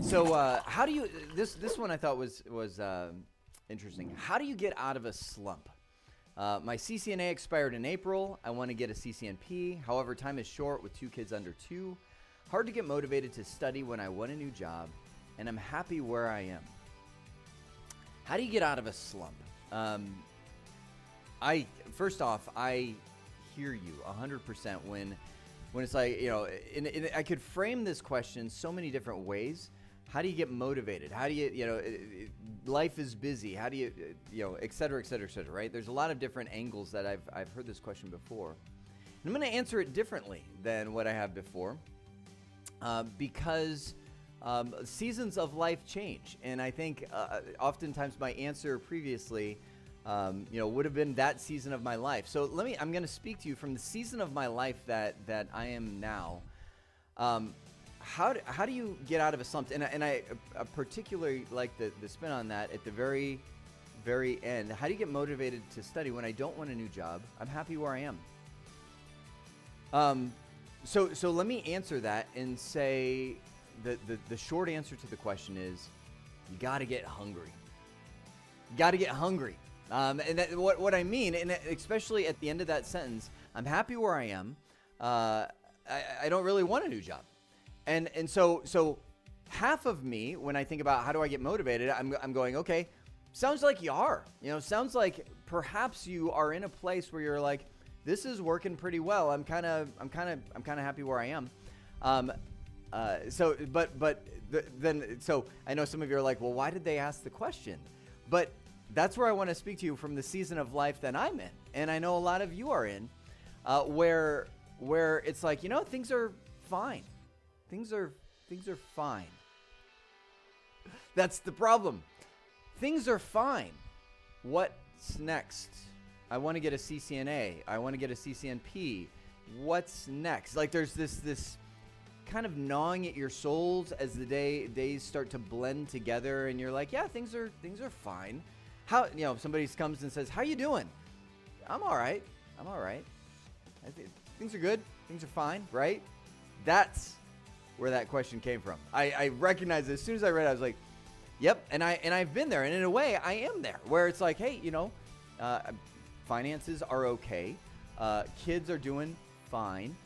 So how do you this one I thought was interesting. How do you get out of a slump? My CCNA expired in April. I want to get a CCNP. However, time is short with 2 kids under 2. Hard to get motivated to study when I want a new job, and I'm happy where I am. How do you get out of a slump? First off, I hear you 100% when it's like, I could frame this question so many different ways. How do you get motivated? How do you, life is busy. How do you, et cetera, et cetera, et cetera, right? There's a lot of different angles that I've heard this question before. And I'm going to answer it differently than what I have before because seasons of life change. And I think oftentimes my answer previously, would have been that season of my life. So I'm going to speak to you from the season of my life that I am now. How do you get out of a slump? And I particularly like the spin on that at the very, very end. How do you get motivated to study when I don't want a new job? I'm happy where I am. So let me answer that and say the short answer to the question is you got to get hungry. You got to get hungry. And what I mean, and especially at the end of that sentence, I'm happy where I am. I don't really want a new job. And so half of me, when I think about how do I get motivated, I'm going, okay, sounds like you are. Sounds like perhaps you are in a place where you're like, this is working pretty well. I'm kind of happy where I am. So I know some of you are like, well, why did they ask the question? But that's where I want to speak to you from the season of life that I'm in, and I know a lot of you are in, where it's like, things are fine. Things are fine. That's the problem. Things are fine. What's next? I want to get a CCNA. I want to get a CCNP. What's next? Like there's this kind of gnawing at your souls as the days start to blend together, and you're like, yeah, things are fine. How, if somebody comes and says, how you doing? I'm all right. Things are good. Things are fine, right? That's where that question came from. I recognize it. As soon as I read it, I was like, yep. And I've been there. And in a way, I am there. Where it's like, hey, finances are okay. Kids are doing fine.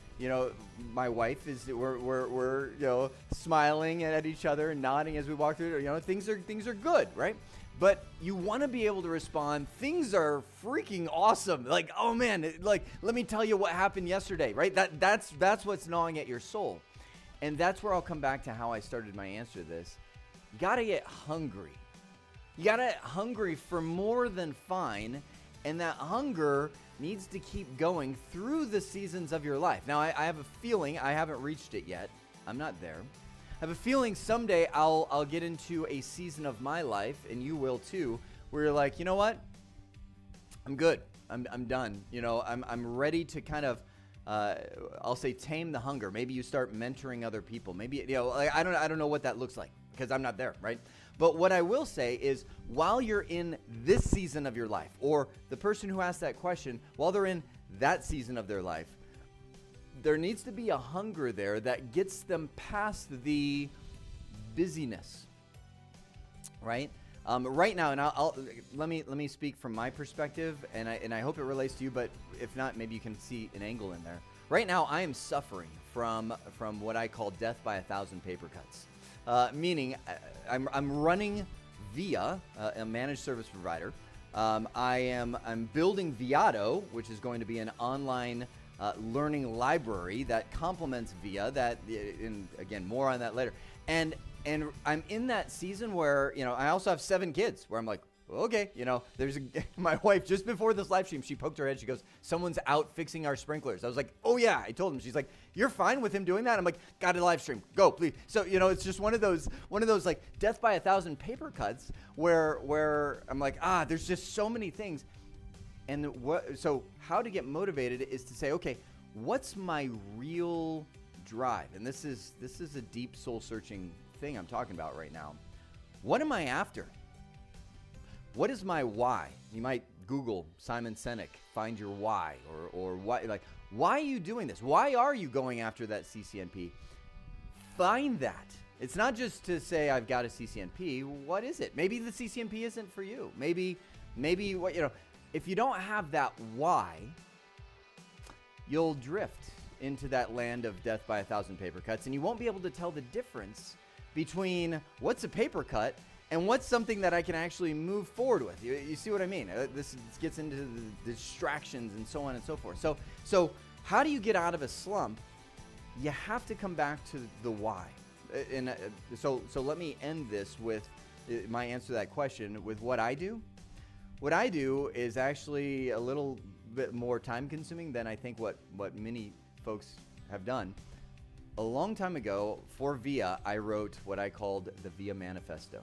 My wife is, we're smiling at each other and nodding as we walk through. Things are good, right? But you want to be able to respond, things are freaking awesome. Like, oh man, let me tell you what happened yesterday, right? That's what's gnawing at your soul. And that's where I'll come back to how I started my answer to this. You got to get hungry. You got to get hungry for more than fine. And that hunger needs to keep going through the seasons of your life. Now, I have a feeling I haven't reached it yet. I'm not there. I have a feeling someday I'll get into a season of my life, and you will too, where you're like, you know what? I'm good. I'm done. I'm ready to kind of, I'll say, tame the hunger. Maybe you start mentoring other people. Maybe, I don't know what that looks like because I'm not there, right? But what I will say is while you're in this season of your life, or the person who asked that question, while they're in that season of their life, there needs to be a hunger there that gets them past the busyness, right? Right now, and let me speak from my perspective, and I hope it relates to you. But if not, maybe you can see an angle in there. Right now, I am suffering from what I call death by 1,000 paper cuts, meaning I'm running via a managed service provider. I'm building Viato, which is going to be an online learning library that complements Via. That, and again, more on that later. And I'm in that season where, I also have 7 kids where I'm like, well, okay, there's my wife just before this live stream, she poked her head. She goes, someone's out fixing our sprinklers. I was like, oh yeah, I told him. She's like, you're fine with him doing that? I'm like, got a live stream. Go, please. So, it's just one of those like death by 1,000 paper cuts where I'm like, there's just so many things. And so how to get motivated is to say, okay, what's my real drive? And this is a deep soul searching thing I'm talking about right now. What am I after? What is my why? You might Google Simon Sinek, find your why, or why, like, why are you doing this? Why are you going after that CCNP? Find that. It's not just to say I've got a CCNP. What is it? Maybe the CCNP isn't for you. Maybe what, if you don't have that why, you'll drift into that land of death by 1,000 paper cuts, and you won't be able to tell the difference between what's a paper cut and what's something that I can actually move forward with. You see what I mean? This gets into the distractions and so on and so forth. So how do you get out of a slump? You have to come back to the why. So let me end this with my answer to that question with what I do. What I do is actually a little bit more time consuming than I think what many folks have done. A long time ago for VIA, I wrote what I called the VIA Manifesto.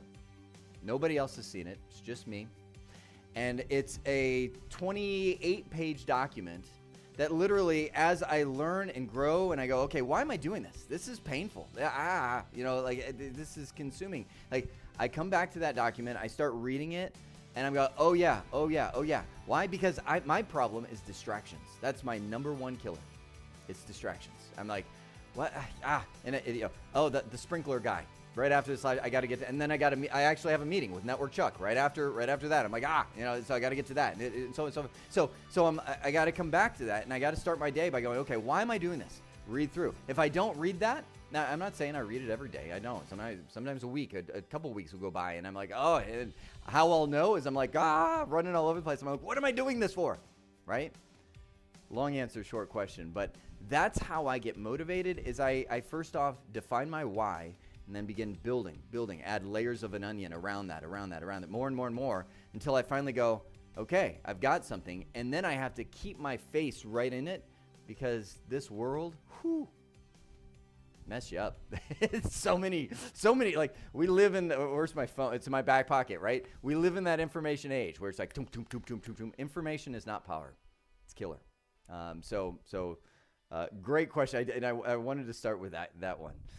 Nobody else has seen it. It's just me. And it's a 28-page document that literally, as I learn and grow and I go, okay, why am I doing this? This is painful. This is consuming. Like, I come back to that document, I start reading it, and I'm going, oh yeah. Why? Because my problem is distractions. That's my number one killer. It's distractions. I'm like, what? The sprinkler guy. Right after the slide, I got to get to, and then I actually have a meeting with Network Chuck right after that. I'm like, so I got to get to that, and so I got to come back to that, and I got to start my day by going, okay, why am I doing this? Read through. If I don't read that, now I'm not saying I read it every day. I don't. Sometimes a week, a couple weeks will go by, and I'm like, and how I'll know is I'm like, running all over the place. I'm like, what am I doing this for? Right? Long answer, short question, but that's how I get motivated. Is I first off define my why. And then begin building, add layers of an onion around that, more and more and more, until I finally go, okay, I've got something. And then I have to keep my face right in it, because this world, mess you up. It's so many, like, we live in, where's my phone? It's in my back pocket, right? We live in that information age where it's like, information is not power. It's killer. Great question. I wanted to start with that one.